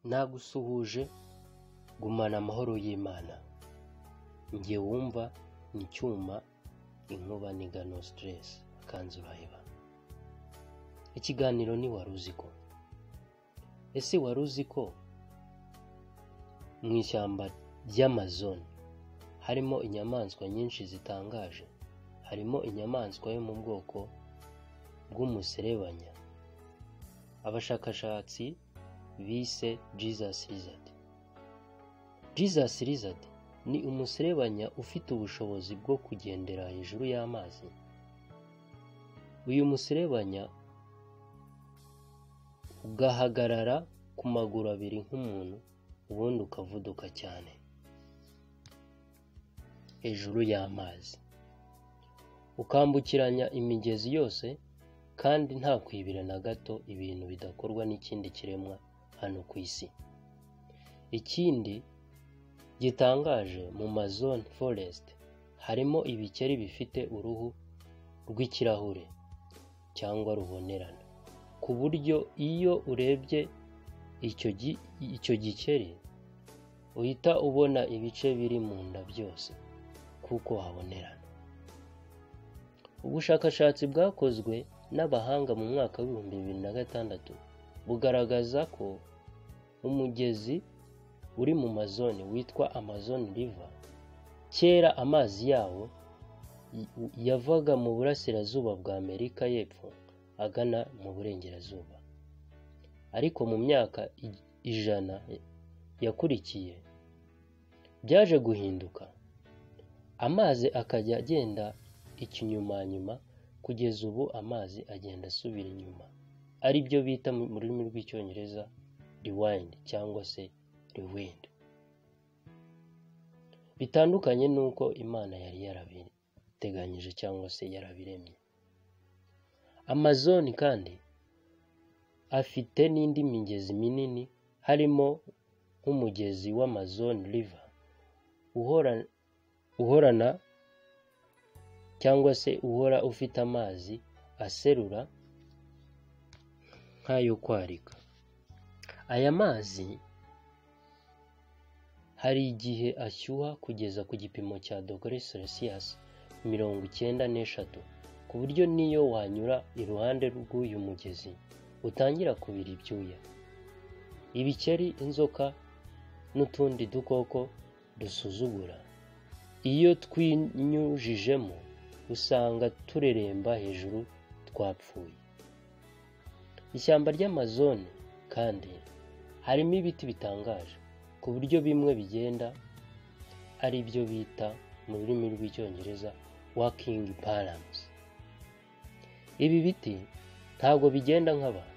nagusuhuje, gumana amahoro y'Imana. Njye wumva ni cyuma, inkuba niga no stress, akanzu uraheba. Ikiganiro ni waruziko. Ese waruziko mu ishyamba ry'Amazon harimo inyamaswa nyinshi zitangaje? Harimo inyamaswa yo mu bwoko bw'umuserebanya abashakashatsi bise Jesus Lizard. Jesus Lizard ni umuserebanya ufite ubushobozi bwo kugendera hejuru y'amazi. Uyu muserebanya ugahagarara ku maguru abiri nk'umuntu, ubundi ukavuduka cyane hejuru y'amazi, ukambukiranya imigezi yose kandi nta kwibira na gato ibintu bidakorwa n'ikindi kiremwa hano ku isi. Ikindi gitangaje, mu Amazon Forest harimo ibikeri bifite uruhu rw'ikirahure cyangwa rubonerana, ku buryo iyo urebye icyo gikeri uhita ubona ibice biri mu nda byose kuko habonerana. Ubushakashatsi bwakozwe n'abahanga mu mwaka wa 2006 bugaragaza ko umugezi uri mu Amazon witwa Amazon River, kera amazi yawo yavaga mu burasirazuba bwa Amerika y'Epfo agana mu burengerazuba, ariko mu myaka 100 yakurikiye byaje guhinduka, amazi akajya agenda ikinyumanyuma kugeza ubu amazi agenda asubira inyuma, ari byo bita mu rurimi rw'icyongereza rewind cyangwa se rewind. Bitandukanye nuko Imana yari yarabiteganyije cyangwa se yarabiremye. Amazon kandi afite n'indi migezi minini, harimo nk'umugezi w'Amazon River uhorana cyangwa se uhora ufite amazi aserura nk'ayo kwarika. Aya mazi hari igihe ashyuha kugeza ku gipimo cya °C 93, ku buryo niyo wanyura iruhande rw'uyu mugezi utangira kubira ibyuya. Ibikeri, inzoka n'utundi dukoko dusuzugura, iyo twinyujijemo usanga tureremba hejuru twapfuye. Ishyamba ry'Amazon kandi harimo ibiti bitangaje, ku buryo bimwe bigenda ari byo bita mu rurimi rw'icyongereza walking palms. Ibi biti ntabwo bigenda nk'abantu,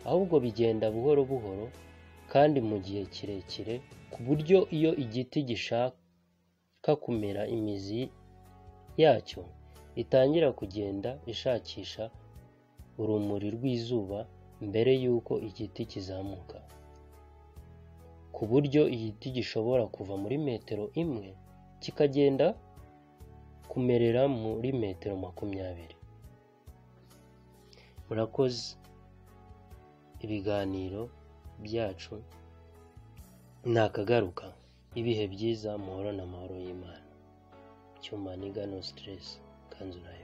ahubwo bigenda buhoro buhoro kandi mu gihe kirekire, ku buryo iyo igiti gishaka kumera imizi yacyo itangira kugenda ishakisha urumuri rw'izuba mbere y'uko igiti kizamuka, ku buryo igiti gishobora kuva muri metero 1 kikagenda kumerera muri metero 20. Murakoze. Ibiganiro byacu nakagaruka. Ibihe byiza, muhorana amahoro y'Imana. Cyuma niga no stress, kanzu uraheba.